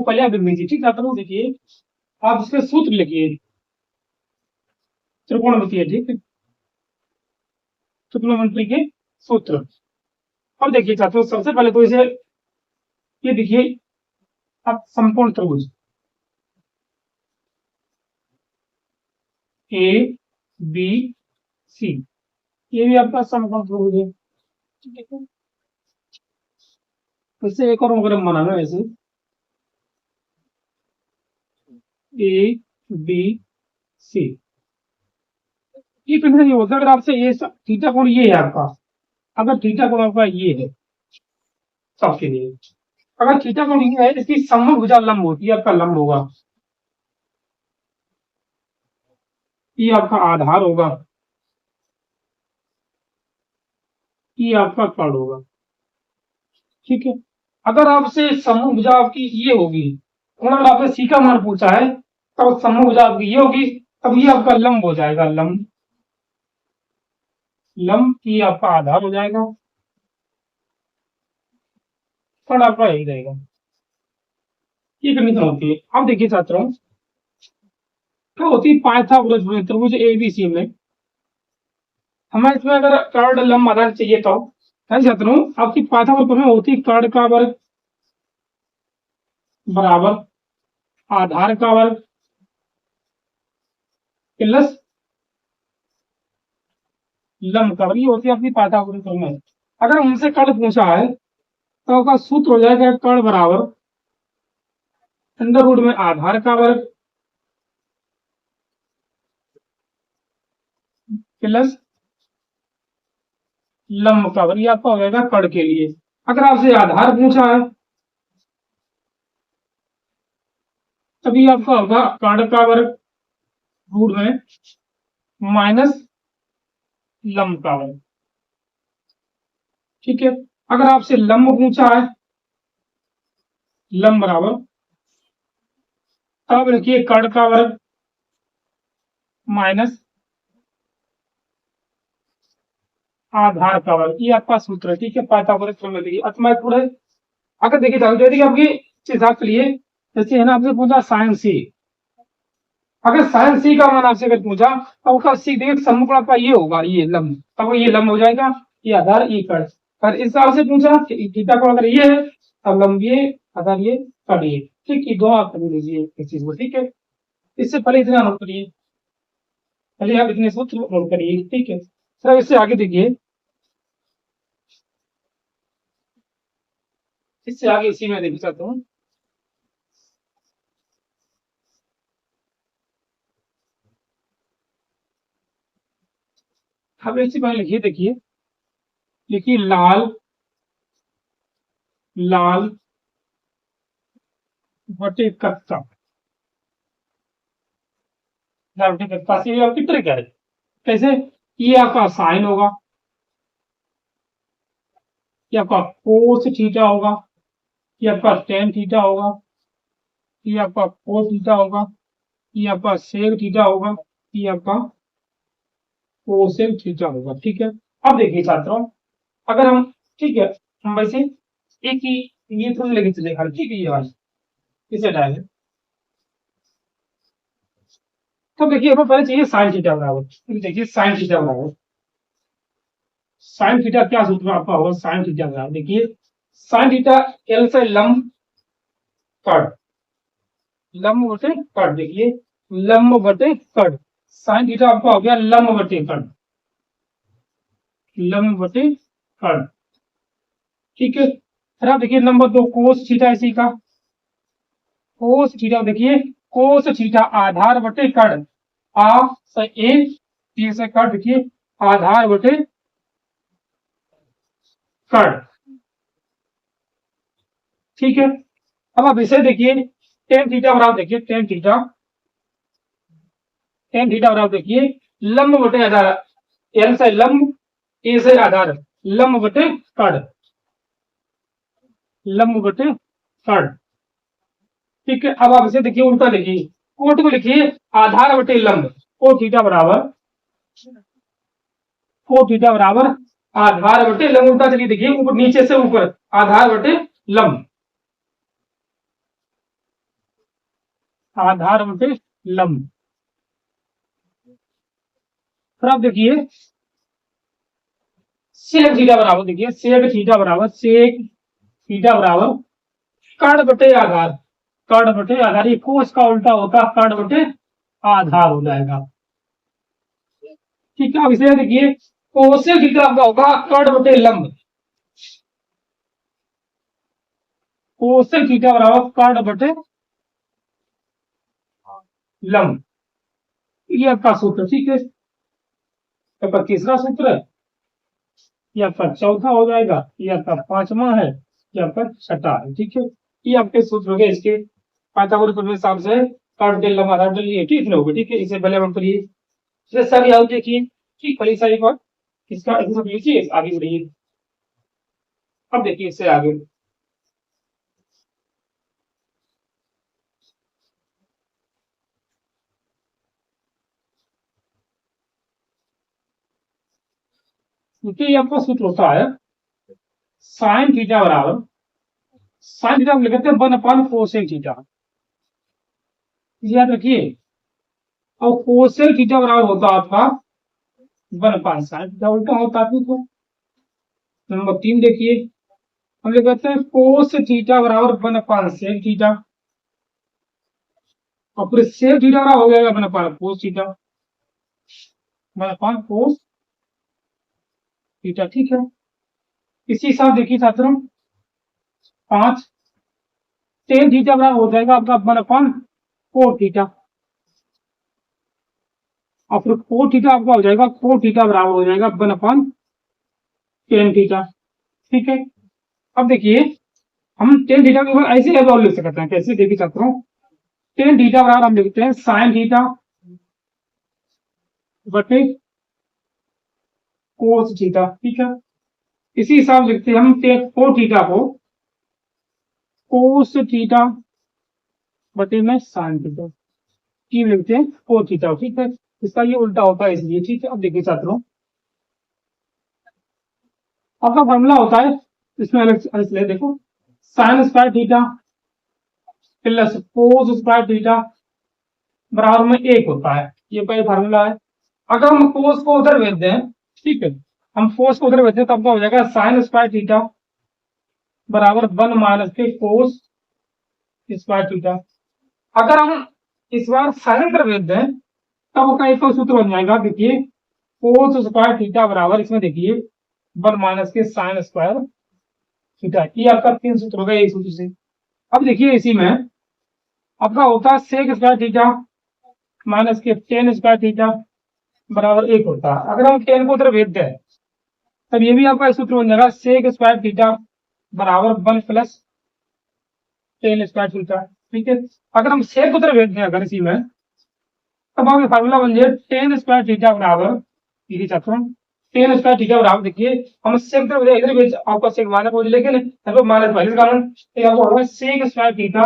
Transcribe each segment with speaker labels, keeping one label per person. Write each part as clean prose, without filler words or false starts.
Speaker 1: पहले आप लिख लीजिए। ठीक है, देखिए आप इसके सूत्र लिखिए, त्रिकोणमितीय। ठीक है, त्रिकोणमिति के सूत्र। अब देखिए छात्रों, सबसे पहले तो इसे ये देखिए, आप समकोण त्रिभुज ए बी सी, ये भी आपका समकोण त्रिभुज है। ठीक है, इससे एक और अगर हम बनाना है ऐसे ए बी सी, ये कंडीशन ये होता है अगर आपसे ये थीटा कोण ये है आपका, अगर थीटा कोण आपका ये है सबके लिए, अगर थीटा कोण ये है, इसकी सम्मुख भुजा लंब होती है, आपका लंब होगा, ये आपका आधार होगा, ये आपका कर्ण होगा। ठीक है, अगर आपसे सम्मुख भुजा आपकी ये होगी, अगर आपने सी का मान पूछा है, तब सम्मुख भुजा आपकी ये होगी, तब ये आपका लंब हो जाएगा, लंब, लंब ये आपका आधार हो जाएगा, कर्ण आपका यही रहेगा। ये कंडीशन होती है। अब देखिए छात्रों, क्या होती है पाइथागोरस त्रिभुज एबीसी में, हमें इसमें अगर कर्ण लंब आधार चाहिए तो है छात्रों, आपकी पाइथागोरस में होती है कर्ण का वर्ग बराबर आधार का वर्ग प्लस लंब का वर्ग, ये होती है आपकी पाइथागोरस में। अगर उनसे कर्ण पूछा है तो आपका सूत्र हो जाएगा कर्ण बराबर अंडर रूट में आधार का वर्ग प्लस लंब का वर्ग, ये आपका हो जाएगा कर्ण के लिए। अगर आपसे आधार पूछा है तभी आपका होगा कर्ण का वर्ग रूट में माइनस लंब का वर्ग। ठीक है, अगर आपसे लंब पूछा है, लंब बराबर, अब लिखिए कर्ण का वर्ग माइनस आधार का वर्ग, ये आपका सूत्र है। ठीक है, पाइथागोरस प्रमेय अतः पूरे, अगर देखिए आपके हिसाब के लिए, जैसे है ना, आपसे पूछा साइन सी, अगर साइन सी का मान आपसे अगर पूछा तो उसका सीधे सम्मुख आपका ये होगा, ये लंब, तब ये लंब हो जाएगा, ये आधार ये कर्ण। अगर इस हिसाब से पूछा थीटा को अगर ये है तब लंब ये, आधार ये, कर्ण ये। ठीक, ये दो आप कर लीजिए इस चीज को। ठीक है, इससे पहले इतना नोट करिए, पहले आप इतने सूत्र नोट करिए। ठीक है सर, इससे आगे देखिए, इससे आगे इसी में देखना चाहता हूँ। अब इससे पहले लिखिए, देखिए लिखिए लाल, लाल बटे कत्ता, लाल बटे कत्ता से आपकी ट्रिक है। कैसे? ये आपका साइन होगा, ये आपका कोस थीटा होगा, ये आपका टेन थीटा होगा, ये आपका कोस थीटा होगा, ये आपका सेक थीटा होगा, ये आपका कोसेक थीटा होगा। ठीक है, अब देखिए छात्रों, अगर हम, ठीक है, हम वैसे एक ही ये थोड़ी लेके चले खाली। ठीक है, ये वाली इसे डालें, तो देखिए हमें पहले चाहिए साइन थीटा बराबर। देखिए साइन थीटा बराबर, साइन थीटा क्या सूत्र आपका होगा, साइन थीटा बराबर, देखिए साइन थीटा एल से लंब कर्ण, लंब बटे कर्ण, देखिए लंब बटे कर्ण, साइन थीटा आपका हो गया लंब बटे कर्ण, लंब बटे कर्ण। ठीक है, फिर आप देखिए नंबर दो कोस थीटा इसी का, कोस थीटा देखिए, कोस थीटा आधार बटे कर्ण, आ से ए से कर्ण, देखिए आधार बटे कर्ण। ठीक है, अब आप इसे देखिए टेन थीटा बराबर, देखिए टेन थीटा, टेन थीटा बराबर देखिए लंब बटे आधार, एल से लंब ए से आधार, लंब बटे कर्ण, लंब बटे कर्ण। ठीक है, अब आप इसे देखिए उल्टा देखिए, कोट को लिखिए आधार बटे लंब, को थीटा बराबर, को थीटा बराबर आधार बटे लंब, उल्टा चलिए देखिए ऊपर नीचे से ऊपर, आधार बटे लंब, आधार बटे लंब। फिर आप देखिए सेक थीटा बराबर, देखिए सेक थीटा बराबर, सेक थीटा बराबर कर्ण बटे आधार। कर्ण बटे आधार, ये कोस का उल्टा होता है, कर्ण बटे आधार हो जाएगा। ठीक है, अब इसे देखिए कोसेक थीटा आपका होगा कर्ण बटे लंब। कोसेक थीटा बराबर कर्ण बटे लंब, ये आपका सूत्र। ठीक है, आपका तीसरा सूत्र है, ये आपका चौथा हो जाएगा, ये आपका पांचवा है, ये आपका छठा है। ठीक है, ये आपके सूत्र हो गए इसके पाइथागोरस प्रमेय के हिसाब से। कर्ण बटे लंब आधार बटे, ये ठीक है। ठीक है, इसे पहले हम करिए। जैसे सर आप देखिए, ठीक पहले सारी बात इसका लीजिए, आगे बढ़िए। अब देखिए इससे आगे, क्योंकि ये आपका सूत्र होता है साइन थीटा बराबर, साइन थीटा हम लिखते हैं 1 कोसेक थीटा, याद रखिए। और कोसेक थीटा बराबर होता है आपका 1 साइन थीटा, उल्टा होता है। तो नंबर 3 देखिए, हम लिख कहते हैं कोस थीटा बराबर 1/सेक थीटा, और फिर सेक थीटा बराबर हो जाएगा 1/कोस थीटा, 1/कोस थीटा। ठीक है, इसी हिसाब देखिए छात्रों 5 टेन थीटा बराबर हो जाएगा आपका 1/कोट थीटा, और फिर कोट थीटा आपका हो जाएगा, कोट थीटा बराबर हो जाएगा 1/टेन थीटा। ठीक है, अब देखिए हम टेन थीटा के ऊपर ऐसे एवॉल्व लिख सकते हैं, कैसे देखिए छात्रों, टेन थीटा बराबर हम लिखते हैं साइन थीटा बटे कोस थीटा। ठीक है, इसी हिसाब लिखते हैं हम कोट थीटा को कोस थीटा बटे में साइन थीटा की लिखते हैं कोट थीटा। ठीक है, इसका ये उल्टा होता है इसलिए। ठीक है, अब देखिए छात्रों आपका फॉर्मूला होता है इसमें अलग अलग देखो, sine square theta plus cos square theta बराबर में 1 होता है, ये पहले फार्मूला है। अगर हम कोस को उधर भेज दें, ठीक है, हम कोस को उधर भेज दें तब क्या हो जाएगा, साइन स्क्वायर थीटा बराबर 1 - के कोस स्क्वायर थीटा। अगर हम इस बार साइन उधर भेज दें तब का एक और सूत्र बन जाएगा, देखिए कोस स्क्वायर थीटा बराबर, इसमें देखिए 1 - के साइन स्क्वायर थीटा। ये आपका 3 सूत्र हो गया एक सूत्र से। अब देखिए इसी में आपका होता है सेक स्क्वायर थीटा माइनस के टेन स्क्वायर थीटा बराबर 1 होता है। अगर हम टेन को उधर भेज दें तब ये भी आपका सूत्र बन जाएगा सेक स्क्वायर थीटा बराबर 1 + टेन स्क्वायर थीटा। ठीक है, अगर हम सेक को उधर भेज दें अगर इसी में, तब आपका फार्मूला बन जाए टेन स्क्वायर थीटा बराबर, यही चाहता हूँ, टेन स्क्वायर थीटा बराबर, देखिए हम सेक इधर भेज आपका सेक माइनस हो, लेकिन माइनस पहले कारण होगा सेक स्क्वायर थीटा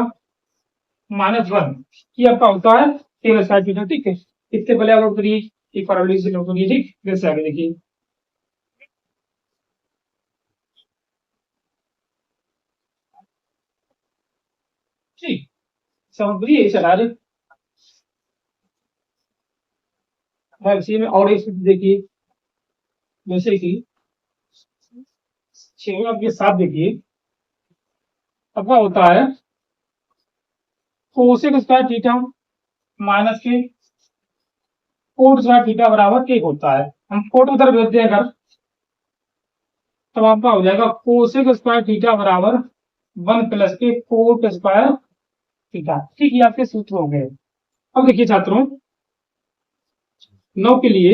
Speaker 1: -1, ये आपका होता है टेन स्क्वायर थीटा। ठीक है, इससे पहले आप लोग करिए एक फॉर्मूले से नोट करिए। ठीक, जैसे आगे देखिए, ठीक समझिए चला रहे मैं इसी में और एक देखिए, जैसे कि 6 के साथ देखिए आपका होता है कोसेक स्क्वायर थीटा माइनस के कोट स्क्वायर थीटा बराबर 1 होता है। हम कोट उधर भेज दें अगर, तब आपका हो जाएगा कोसेक स्क्वायर थीटा बराबर 1 + के कोट स्क्वायर थीटा। ठीक, ये आपके सूत्र हो गए। अब देखिए छात्रों 9 के लिए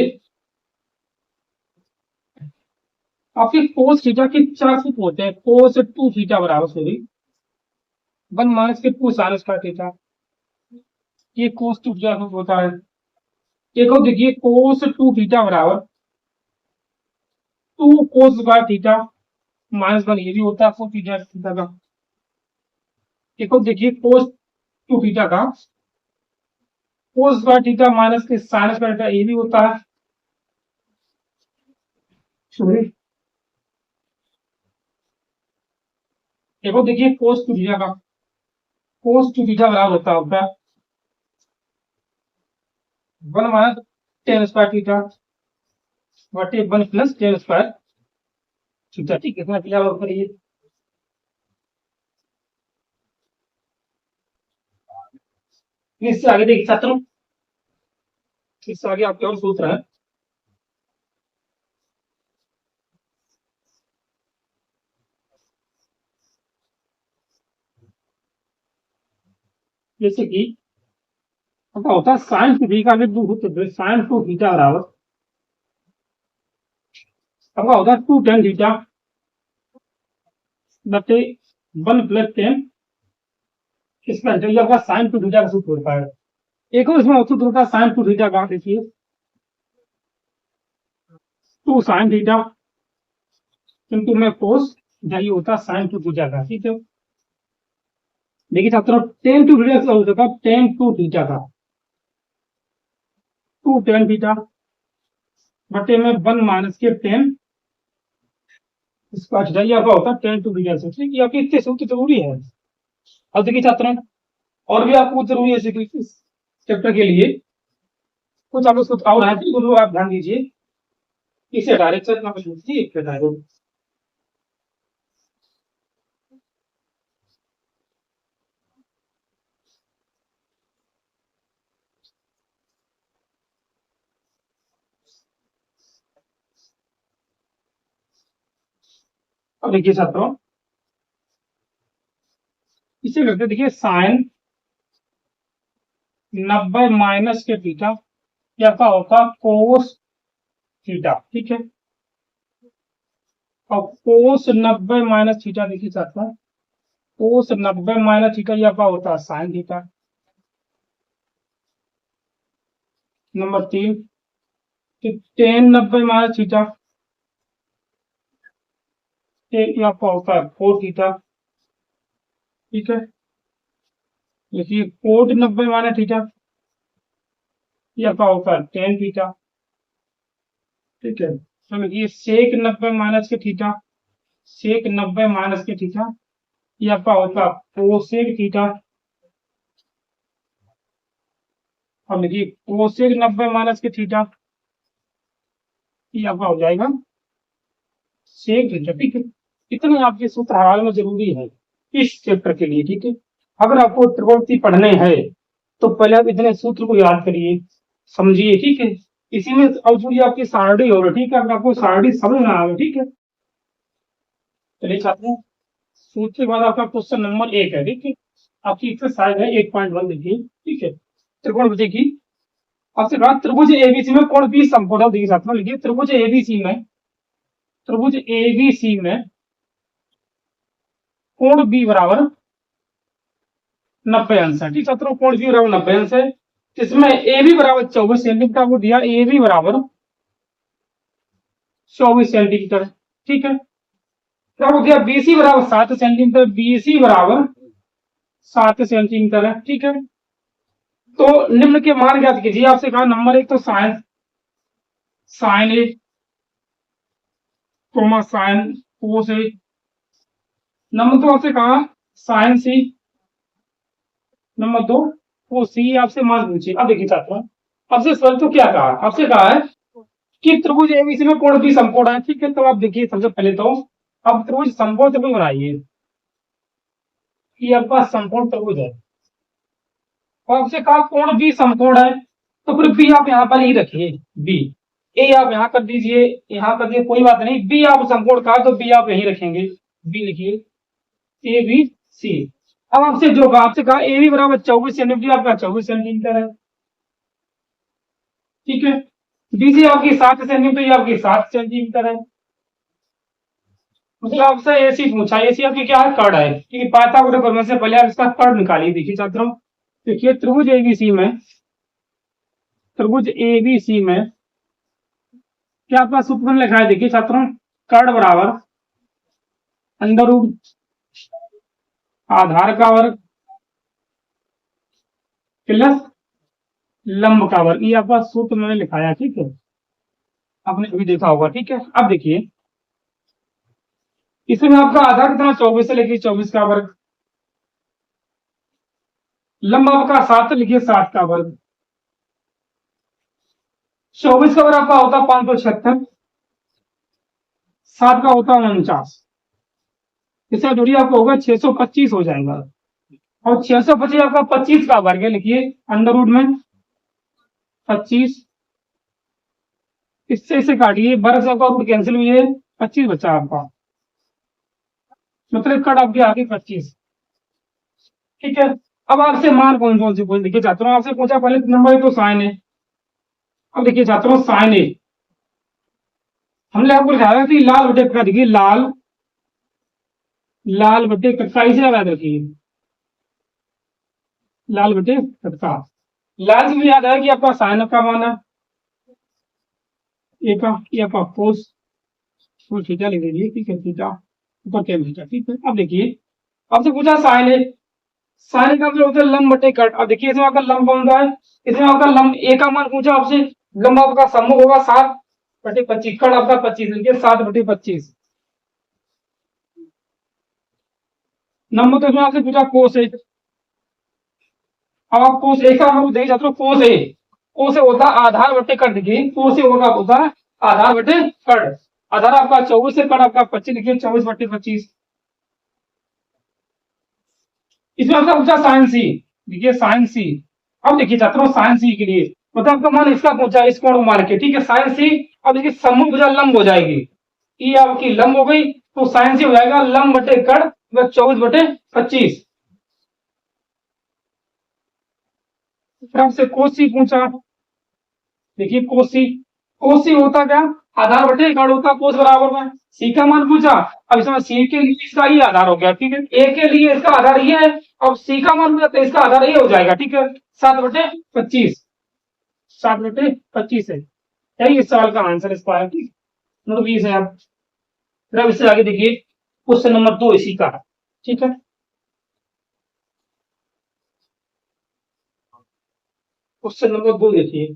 Speaker 1: आपके कोस थीटा के 4 सूत्र होते हैं। कोस 2 थीटा बराबर, सॉरी 1 - के 2 साइन स्क्वायर थीटा, ये कोस 2 थीटा होता है। एक और देखिए कोस 2 थीटा बराबर 2 कोस स्क्वायर थीटा -1, ये भी होता है कोस थीटा थीटा का। एक और देखिए कोस 2 थीटा का कोस स्क्वायर थीटा माइनस के साइन स्क्वायर थीटा, ये भी होता है। सॉरी, एक और देखिए कोस 2 थीटा का, कोस 2 थीटा बराबर होता है आपका 1 माइनस टेन स्क्वायर थीटा बटे 1 प्लस टेन स्क्वायर थीटा। ठीक है, इतना क्लियर और करिए। इससे आगे देखिए छात्रों, इससे आगे आपके और सूत्र है। जैसे कि क्या होता है, साइन टू थीटा में साइन टू थीटा बराबर क्या होता है 2 tan थीटा बटे 1 प्लस टेन स्क्वायर। ये आपका साइन टू थीटा का सूत्र होता है। एक और इसमें सूत्र होता है साइन टू थीटा का, देखिए 2 साइन थीटा किंतु में कोस, यही होता है साइन टू थीटा का। ठीक है, देखिए छात्रों, टेन टू थीटा का होता है टेन टू थीटा का 2 tan थीटा बटे में 1 माइनस के टेन इसका आपका होता है टेन टू थीटा से। ठीक है, आपके इतने सूत्र जरूरी है। अब देखिए छात्रों, और भी आपको जरूरी है इस चैप्टर के लिए कुछ आपको सूत्र और है, तो आप ध्यान दीजिए। इसे डायरेक्ट से डायरेक्ट अब देखिए छात्रों, इसे करते देखिए साइन 90 माइनस के थीटा, या क्या होता कोस थीटा। ठीक है, और कोस 90 माइनस थीटा देखिए छात्रों, कोस 90 माइनस थीटा या क्या होता है sine theta. Number 3, ten 90 minus theta या क्या होता है कोट थीटा। ठीक है, देखिए कोट 90 माइनस थीटा या क्या होता है टेन थीटा। ठीक है, तो देखिए सेक 90 माइनस के थीटा, सेक 90 माइनस के थीटा या क्या होता है कोसेक थीटा। अब देखिए कोसेक 90 माइनस के थीटा या क्या हो जाएगा सेक थीटा। ठीक है, इतने आपके सूत्र हाल में जरूरी है इस चैप्टर के लिए। ठीक है, अगर आपको त्रिकोणमिति पढ़ने हैं तो पहले आप इतने सूत्र को याद करिए, समझिए। ठीक है, इसी में अब थोड़ी आपकी सारणी होगी। ठीक है, अगर आपको सारणी समझ ना आए, ठीक है, चलिए छात्रों, सूत्र के बाद आपका क्वेश्चन नंबर 1 है। ठीक है, आपकी एक्सरसाइज है 8.1 देखिए। ठीक है, त्रिकोणमिति की आपसे कहा त्रिभुज एबीसी में कोण बी समकोण देखिए छात्रों, लिखिए त्रिभुज एबीसी में, त्रिभुज एबीसी में कोण बी बराबर 90 अंश है। ठीक छात्रों, कोण बी बराबर 90 अंश है। इसमें ए बी बराबर 24 सेंटीमीटर आपको दिया, ए बी बराबर 24 सेंटीमीटर। ठीक है, फिर आपको दिया बीसी बराबर 7 सेंटीमीटर, बीसी बराबर 7 सेंटीमीटर है। ठीक है, तो निम्न के मान ज्ञात कीजिए। आपसे कहा नंबर 1 तो साइन साइन ए कोमा साइन कोस ए। नंबर 2 आपसे कहा साइन सी। नंबर 2 वो सी आपसे मान पूछिए। अब देखिए छात्रों, आपसे सवाल तो क्या कहा, आपसे कहा है कि त्रिभुज एबीसी में कोण बी समकोण है। ठीक है, तो आप देखिए सबसे पहले तो अब त्रिभुज समकोण त्रिभुज बनाइए, ये आपका समकोण त्रिभुज है। और आपसे कहा कोण बी समकोण है, तो फिर बी आप यहाँ पर ही रखिए, बी। ए आप यहाँ कर दीजिए, यहाँ कर दीजिए, कोई बात नहीं। बी आप समकोण कहा तो बी आप यही रखेंगे, बी लिखिए ए बी सी। अब आपसे जो कहा, आपसे कहा ए बी बराबर 24 सेंटीमीटर, आपका 24 सेंटीमीटर है। ठीक है, बी सी आपकी 7 सेंटीमीटर, ये आपकी 7 सेंटीमीटर है। मतलब आपसे ऐसी पूछा, ऐसी आपकी क्या है कर्ण है, क्योंकि पाइथागोरस प्रमेय से पहले आप इसका कर्ण निकालिए। देखिए छात्रों, देखिए त्रिभुज एबीसी में, त्रिभुज एबीसी में क्या आपका सूत्र लिखा है, देखिए छात्रों, कर्ण बराबर अंडर रूट आधार का वर्ग प्लस लंब का वर्ग, ये आपका सूत्र मैंने लिखाया। ठीक है, आपने अभी देखा होगा। ठीक है, अब देखिए इसमें आपका आधार कितना 24 है, लिखिए 24 का वर्ग, लंब आपका 7 लिखिए 7 का वर्ग, 24 का वर्ग आपका होता है 576, 7 का होता है 49, इसका दूरी आपको होगा 625 हो जाएगा। और 625 आपका 25 का वर्ग है, लिखिए अंडर रूट में 25, इससे इसे काटिए, वर्ग से आपका रूट कैंसिल हुई है, 25 बचा आपका, मतलब कट आपके आगे 25। ठीक है, अब आपसे मान कौन कौन से पूछ, देखिए छात्रों आपसे पूछा पहले नंबर एक तो साइन है। अब देखिए छात्रों साइन है, हमने आपको बताया कि लाल बटे का, देखिए लाल, लाल बटे कटका, इसे याद रखिए, लाल बटे कटका। लाल से भी याद है कि आपका साइन का मान है ए का, ये आपका कोस, तो थीटा लिख लीजिए, ठीक है, थीटा ऊपर टेन थीटा। ठीक है, अब देखिए आपसे पूछा साइन है, साइन का मतलब होता है लंब बटे कट। अब देखिए इसमें आपका लंब कौन सा है, इसमें आपका लंब ए का मान पूछा आपसे, लंब आपका सम्मुख होगा 7/25, कट आपका 25, देखिए 7/25। नंबर तो इसमें आपसे पूछा कोस है, अब आप कोस ए का हम देखिए छात्रों, कोस ए, कोस से होता है आधार बटे कट, देखिए कोस से होता है आधार बटे कट। आधार आपका 24 है, कट आपका 25, देखिए 24/25। इसमें आपका पूछा साइन सी, देखिए साइन सी। अब देखिए छात्रों साइन सी के लिए मतलब आपका मान इसका पूछा, इस कोण को मार के, ठीक है साइन सी। अब देखिए सम्मुख भुजा लंब हो जाएगी, ये आपकी लंब हो गई, तो साइन सी हो जाएगा लंब बटे कट 24/25। फिर आपसे कोसी पूछा, देखिए कोसी, कोसी होता क्या, आधार बटे कट होता कोस बराबर में सी का मान पूछा। अब इसमें सी के लिए इसका ही आधार हो गया, ठीक है, ए के लिए इसका आधार ये है, अब सी का मान पूछा तो इसका आधार ये हो जाएगा, ठीक है 7/25, 7/25 है, यही इस सवाल का आंसर इसका है। ठीक, नंबर 20 है। आप फिर अब इससे आगे देखिए क्वेश्चन नंबर 2 इसी का, ठीक है, क्वेश्चन नंबर 2 देखिए,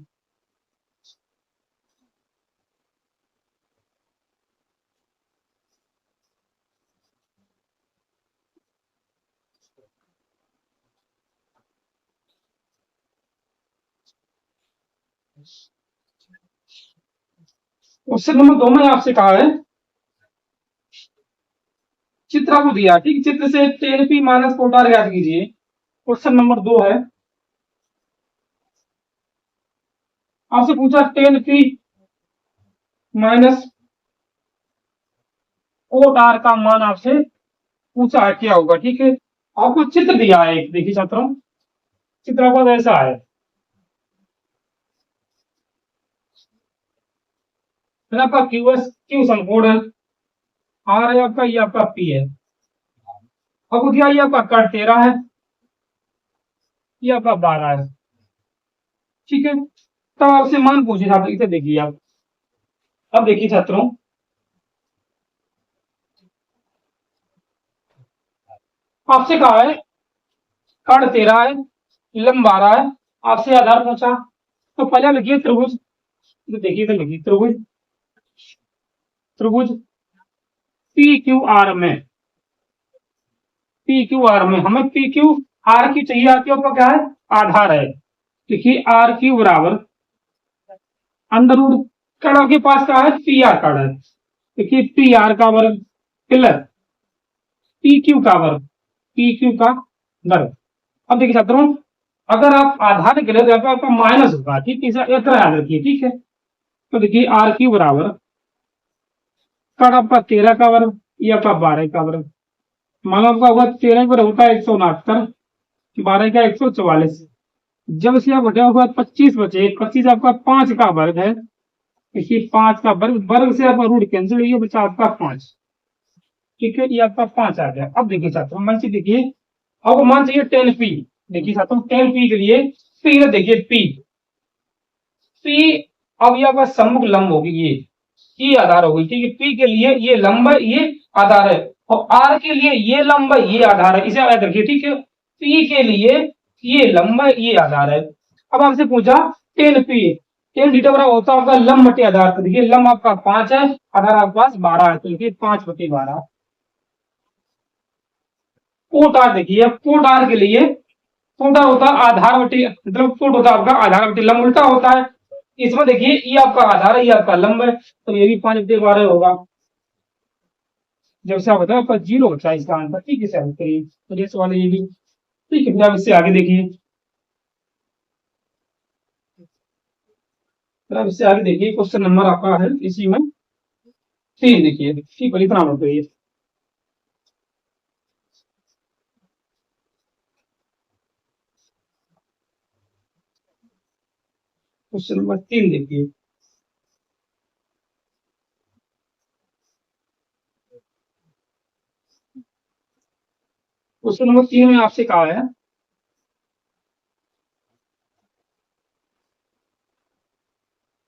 Speaker 1: क्वेश्चन नंबर 2 में आपसे कहा है, चित्र आपको दिया, ठीक, चित्र से 10p माइनस कोटार ज्ञात कीजिए। क्वेश्चन नंबर 2 है, आपसे पूछा 10p माइनस कोटार का मान आपसे पूछा है क्या होगा, ठीक है। आपको चित्र दिया है एक, देखिए छात्रों चित्र आपका ऐसा है, फिर आपका क्यू समकोण है, आर है आपका, ये आपका पी है। आपको दिया ये आपका कट 13 है, ये आपका 12 है, ठीक है। तब आपसे मान पूछे छात्र, इसे देखिए आप, अब देखिए छात्रों आपसे कहा है कट 13 है, लंब 12 है, आपसे आधार पूछा, तो पहले लिखिए त्रिभुज, तो देखिए तो लिखिए त्रिभुज, त्रिभुज पी क्यू आर में, पी क्यू आर में हमें पी क्यू आर की चाहिए, आर क्यू आपका क्या है आधार है, देखिए आर क्यू बराबर अंडर रूट कड़ आपके पास का है पी आर कड़ है, देखिए पी आर का वर्ग प्लस पी क्यू का वर्ग, पी क्यू का वर्ग। अब देखिए छात्रों अगर आप आधार के लिए तो आपका माइनस होगा, ठीक है, इतना याद रखिए, ठीक है। तो देखिए आर क्यू बराबर कड़ आपका 13 का वर्ग, ये आपका 12 का वर्ग, मान आपका होगा 13 पर होता है 169, 12 का 144, जब से आप घटा होगा 25 बचे, 25 आपका 5 का वर्ग है, देखिए 5 का वर्ग, वर्ग से आपका रूट कैंसिल, ये बचा आपका 5, ठीक है, ये आपका 5 आ गया। अब देखिए छात्रों मान से देखिए, अब मान चाहिए 10p, देखिए छात्रों 10p के लिए पी देखिए पी, पी अब ये आपका सम्मुख लंब होगी, ये आधार होगी, ठीक है, पी के लिए ये लंब है, ये आधार है, और आर के लिए ये लंब है, ये आधार है, इसे याद रखिए, ठीक है, पी के लिए ये लंब है, ये आधार है। अब आपसे पूछा 10p, 10 थीटा बराबर होता है आपका लंब बटे आधार, तो देखिए लंब आपका 5 है, आधार आपके पास 12 है, तो देखिए 5/12। कोट आर देखिए, कोट आर के लिए कोटा होता है आधार बटे, मतलब कोट होता है आपका आधार बटे लंब, उल्टा होता है, इसमें देखिए ये आपका आधार है, ये आपका लंब है, तो ये भी 5/12 होगा। जब से आप बताओ आपका 0 होता है इसका आंसर, ठीक है सर। तो ये सवाल है ये भी, ठीक है। फिर आप इससे आगे देखिए, फिर आप इससे आगे देखिए, क्वेश्चन नंबर आपका है इसी में 3 देखिए, ठीक है, इतना नोट करिए। क्वेश्चन नंबर 3 देखिए। क्वेश्चन नंबर 3 में आपसे कहा है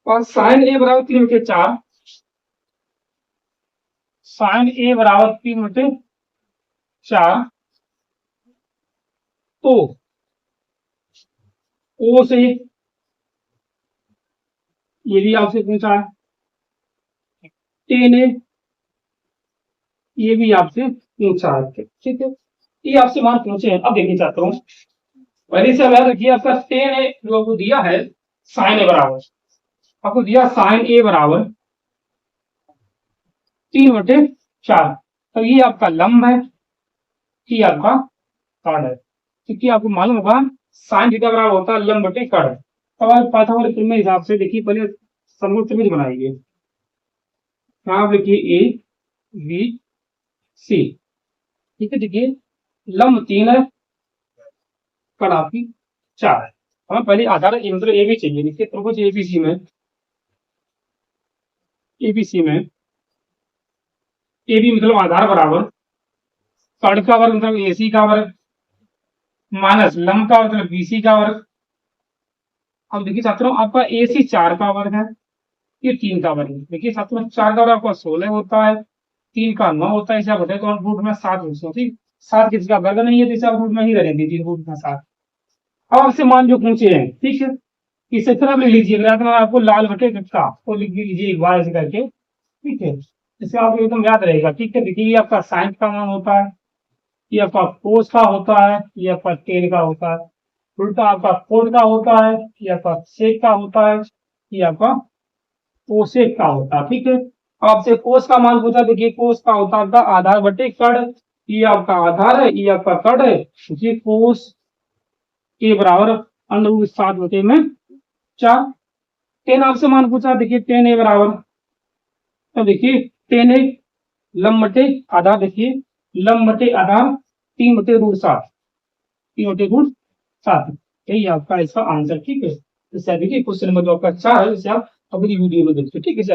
Speaker 1: और साइन ए बराबर 3/4, साइन ए बराबर 3/4, तो ओ से ये भी आपसे पूछा है, टेन ए ये भी आपसे पूछा है, ठीक है। ये आपसे मान पूछे हैं। अब देखिए छात्रों, पहले से याद रखिए, आपका टेन ए जो आपको दिया है, साइन ए बराबर, आपको दिया साइन ए बराबर 3/4, तो ये आपका लंब है, ये आपका कर्ण है, क्योंकि आपको मालूम होगा साइन थीटा बराबर होता है लंब बटे कर्ण। अब आप पाइथागोरस के हिसाब से देखिए, पहले समकोण त्रिभुज बनाइए। आप लिखिए ए बी सी, ठीक है। देखिए लंब 3 है, कर्ण आपकी 4 है। हमें पहले आधार मतलब ए बी चाहिए। देखिए त्रिभुज एबीसी में ए बी मतलब आधार बराबर कर्ण का वर्ग मतलब एसी का वर्ग माइनस लंब का मतलब बीसी का वर्ग। अब देखिए छात्रों, आपका ए सी 4 का वर्ग है, ये 3 का वर्ग है। देखिए छात्रों, 4 का वर्ग आपका 16 होता है, 3 का 9 होता है, इसे आप बताए तो हम रूट में 7 होते हैं, ठीक। 7 किसी का वर्ग नहीं है, तो इसे आप रूट में ही रहने दीजिए, रूट में 7। अब आपसे मान जो पूछे हैं, ठीक है, इसे तरह लिख लीजिए। आपको लाल बटे का तो लिख लीजिए एक बार ऐसे करके, ठीक है। इससे आपको एकदम याद रहेगा, ठीक है। देखिए ये आपका साइन का मान होता है, ये आपका कोस का होता है, ये आपका टेन का होता है, उल्टा आपका कोट का होता है, ये आपका सेक का होता है, ये आपका कोसेक का होता है, ठीक है। आपसे कोस का मान पूछा, देखिए कोस का होता है आधार बटे कर्ण, ये आपका आधार है, ये आपका कर्ण है, ये कोस के बराबर √7/4। टेन आपसे मान पूछा, देखिए टेन ए बराबर, तो देखिए टेन ए लंब बटे आधार, देखिए लंब बटे आधार 3/√7, 3/√7, यही आपका इसका आंसर, ठीक है। इससे देखिए क्वेश्चन नंबर जो आपका 4 है, इसे आप अगली वीडियो में देखिए, ठीक है सर।